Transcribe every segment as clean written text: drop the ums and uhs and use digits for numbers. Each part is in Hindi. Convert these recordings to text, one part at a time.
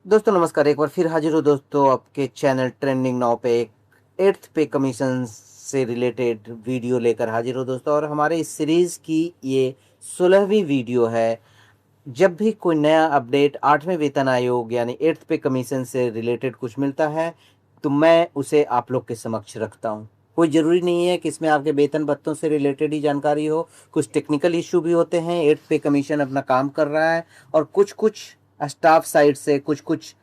दोस्तों नमस्कार। एक बार फिर हाजिर हो दोस्तों आपके चैनल ट्रेंडिंग नाउ पे एक एट्थ पे कमीशन से रिलेटेड वीडियो लेकर हाजिर हो दोस्तों। और हमारे इस सीरीज़ की ये 16वीं वीडियो है। जब भी कोई नया अपडेट 8वें वेतन आयोग यानी एट्थ पे कमीशन से रिलेटेड कुछ मिलता है तो मैं उसे आप लोग के समक्ष रखता हूँ। कोई ज़रूरी नहीं है कि इसमें आपके वेतन भत्तों से रिलेटेड ही जानकारी हो, कुछ टेक्निकल इशू भी होते हैं। एट्थ पे कमीशन अपना काम कर रहा है और कुछ कुछ स्टाफ साइड से कुछ कुछ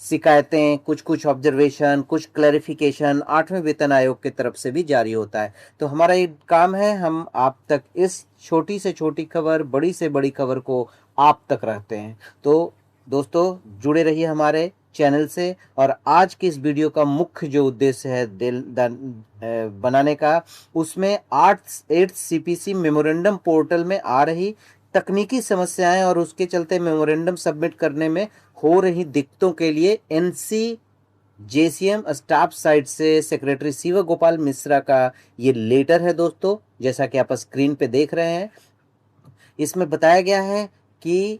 शिकायतें, कुछ कुछ ऑब्जर्वेशन, कुछ क्लैरिफिकेशन 8वें वेतन आयोग की तरफ से भी जारी होता है। तो हमारा ये काम है, हम आप तक इस छोटी से छोटी खबर, बड़ी से बड़ी खबर को आप तक रखते हैं। तो दोस्तों जुड़े रहिए हमारे चैनल से। और आज की इस वीडियो का मुख्य जो उद्देश्य है बनाने का, उसमें 8 सीपीसी मेमोरेंडम पोर्टल में आ रही तकनीकी समस्याएं और उसके चलते मेमोरेंडम सबमिट करने में हो रही दिक्कतों के लिए एनसी जेसीएम स्टाफ साइड से सेक्रेटरी शिव गोपाल मिश्रा का ये लेटर है दोस्तों, जैसा कि आप स्क्रीन पे देख रहे हैं। इसमें बताया गया है कि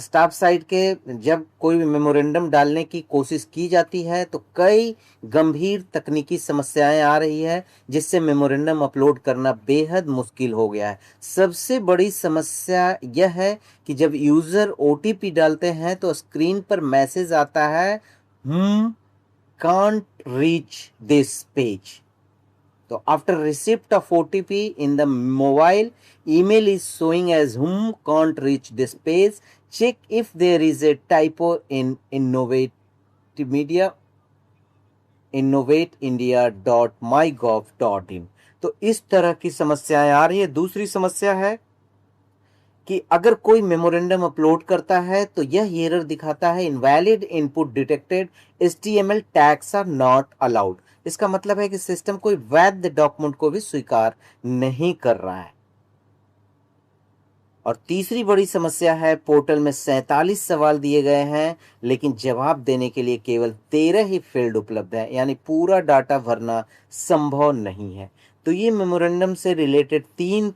स्टाफ साइड के जब कोई भी मेमोरेंडम डालने की कोशिश की जाती है तो कई गंभीर तकनीकी समस्याएं आ रही है, जिससे मेमोरेंडम अपलोड करना बेहद मुश्किल हो गया है। सबसे बड़ी समस्या यह है कि जब यूजर ओटीपी डालते हैं तो स्क्रीन पर मैसेज आता है, कांट रीच दिस पेज। तो after receipt of OTP in the mobile, email is showing as whom can't reach this page. Check if there is a typo in innovateindia.mygov.in। तो इस तरह की समस्याएं आ रही है। दूसरी समस्या है कि अगर कोई मेमोरेंडम अपलोड करता है तो यह एरर दिखाता है, invalid input detected, HTML tags are not allowed. इसका मतलब है कि सिस्टम कोई वैध डॉक्यूमेंट को भी स्वीकार नहीं कर रहा है। और तीसरी बड़ी समस्या है, पोर्टल में 47 सवाल दिए गए हैं लेकिन जवाब देने के लिए केवल 13 ही फील्ड उपलब्ध है, यानी पूरा डाटा भरना संभव नहीं है। तो ये मेमोरेंडम से रिलेटेड 3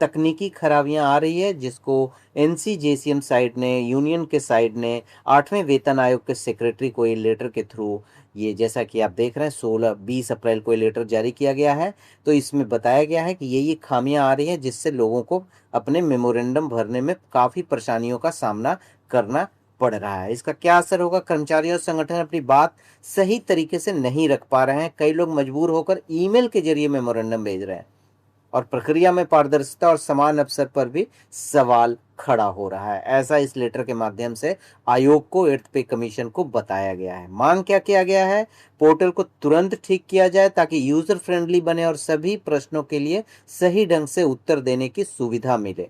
तकनीकी खराबियां आ रही है, जिसको एनसीजेसीएम साइड ने, यूनियन के साइड ने 8वें वेतन आयोग के सेक्रेटरी को ये लेटर के थ्रू, ये जैसा कि आप देख रहे हैं 16-20 अप्रैल को ये लेटर जारी किया गया है। तो इसमें बताया गया है कि ये खामियां आ रही हैं, जिससे लोगों को अपने मेमोरेंडम भरने में काफ़ी परेशानियों का सामना करना पड़ रहा है। इसका क्या असर होगा? कर्मचारी और संगठन अपनी बात सही तरीके से नहीं रख पा रहे हैं। कई लोग मजबूर होकर ईमेल के जरिए मेमोरेंडम भेज रहे हैं और प्रक्रिया में पारदर्शिता और समान अवसर पर भी सवाल खड़ा हो रहा है। ऐसा इस लेटर के माध्यम से आयोग को, एट्थ पे कमीशन को बताया गया है। मांग क्या किया गया है? पोर्टल को तुरंत ठीक किया जाए ताकि यूजर फ्रेंडली बने और सभी प्रश्नों के लिए सही ढंग से उत्तर देने की सुविधा मिले।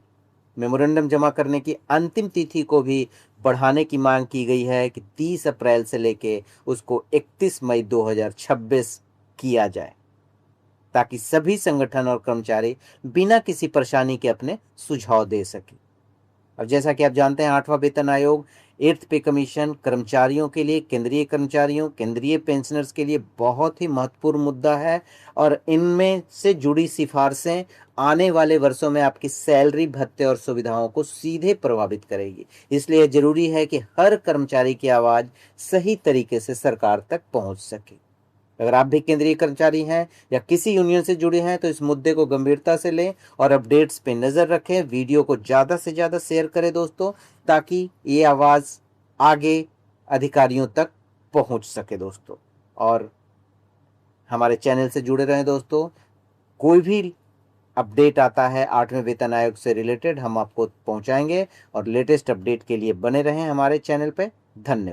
मेमोरेंडम जमा करने की अंतिम तिथि को भी बढ़ाने की मांग की गई है कि 30 अप्रैल से लेके उसको 31 मई 2026 किया जाए, ताकि सभी संगठन और कर्मचारी बिना किसी परेशानी के अपने सुझाव दे सके। और जैसा कि आप जानते हैं, 8वां वेतन आयोग, एट्थ पे कमीशन कर्मचारियों के लिए, केंद्रीय कर्मचारियों, केंद्रीय पेंशनर्स के लिए बहुत ही महत्वपूर्ण मुद्दा है। और इनमें से जुड़ी सिफारिशें आने वाले वर्षों में आपकी सैलरी, भत्ते और सुविधाओं को सीधे प्रभावित करेगी। इसलिए जरूरी है कि हर कर्मचारी की आवाज़ सही तरीके से सरकार तक पहुंच सके। अगर आप भी केंद्रीय कर्मचारी हैं या किसी यूनियन से जुड़े हैं तो इस मुद्दे को गंभीरता से लें और अपडेट्स पे नज़र रखें। वीडियो को ज़्यादा से ज़्यादा शेयर करें दोस्तों, ताकि ये आवाज़ आगे अधिकारियों तक पहुंच सके दोस्तों। और हमारे चैनल से जुड़े रहें दोस्तों। कोई भी अपडेट आता है 8वें वेतन आयोग से रिलेटेड, हम आपको पहुंचाएंगे। और लेटेस्ट अपडेट के लिए बने रहें हमारे चैनल पे। धन्यवाद।